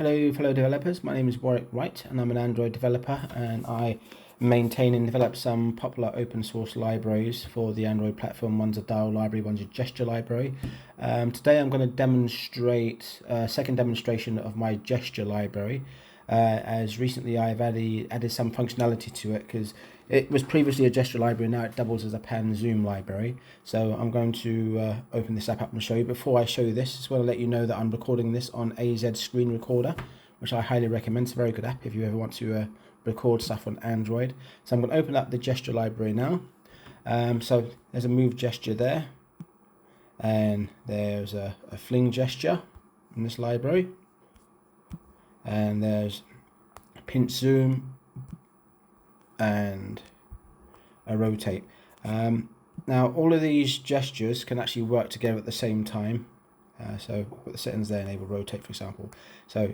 Hello fellow developers, my name is Warwick Wright and I'm an Android developer, and I maintain and develop some popular open source libraries for the Android platform. One's a dial library, one's a gesture library. Today I'm going to demonstrate a second demonstration of my gesture library, as recently I've added some functionality to it because it was previously a gesture library, now it doubles as a pan zoom library. So I'm going to open this app up and show you. Before I show you this, I just want to let you know that I'm recording this on AZ Screen Recorder, which I highly recommend. It's a very good app if you ever want to record stuff on Android. So I'm going to open up the gesture library now. So there's a move gesture there, and there's a fling gesture in this library, and there's a pinch zoom and a rotate. Now all of these gestures can actually work together at the same time. So put the settings there, enable rotate for example. So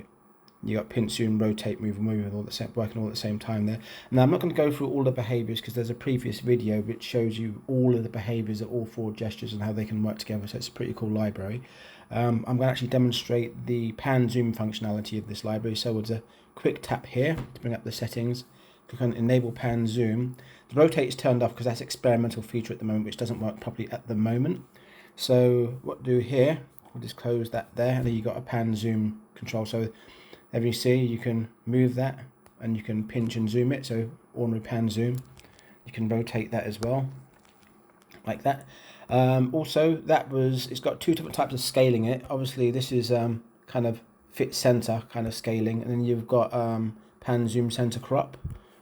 you got pinch, zoom, rotate, move, working all at the same time there. Now I'm not going to go through all the behaviors because there's a previous video which shows you all of the behaviors of all four gestures and how they can work together. So it's a pretty cool library. I'm going to actually demonstrate the pan zoom functionality of this library. So with a quick tap here to bring up the settings, click on enable pan zoom. The rotate is turned off because that's an experimental feature at the moment which doesn't work properly at the moment. So what we'll do here, we'll just close that there, and then you've got a pan zoom control. So as you see, you can move that and you can pinch and zoom it. So ordinary pan zoom. You can rotate that as well, like that. Also, it's got two different types of scaling it. Obviously, this is kind of fit center kind of scaling, and then you've got pan zoom center crop,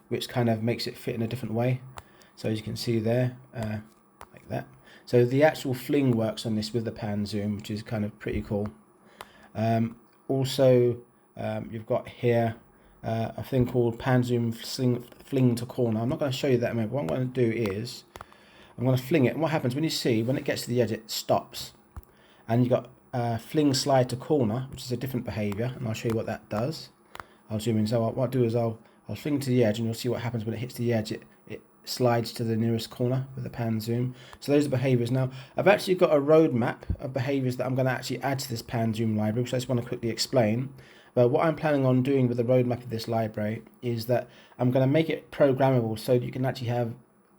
which kind of makes it fit in a different way. So as you can see there, like that. So the actual fling works on this with the pan zoom, which is kind of pretty cool. Also, you've got here a thing called pan zoom fling to corner. I'm not going to show you that, but what I'm going to do is I'm going to fling it, and what happens when it gets to the edge, it stops, and you've got fling slide to corner, which is a different behavior, and I'll show you what that does. I'll zoom in. So what I'll do is I'll fling to the edge, and you'll see what happens when it hits the edge. It slides to the nearest corner with the pan zoom. So those are behaviors. Now I've actually got a roadmap of behaviors that I'm going to actually add to this pan zoom library, which I just want to quickly explain. But what I'm planning on doing with the roadmap of this library is that I'm going to make it programmable so that you can actually have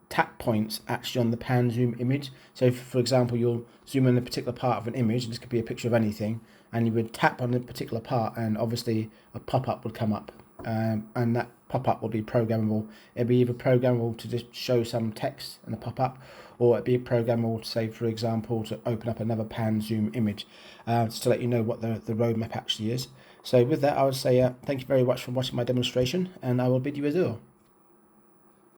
tap points actually on the pan zoom image. So if, for example, you'll zoom in a particular part of an image, and this could be a picture of anything, and you would tap on a particular part, and obviously a pop-up would come up, and that pop-up will be programmable. It'd be either programmable to just show some text in the pop-up, or it'd be programmable to say, for example, to open up another pan zoom image, just to let you know what the roadmap actually is. So with that, I would say thank you very much for watching my demonstration, and I will bid you adieu.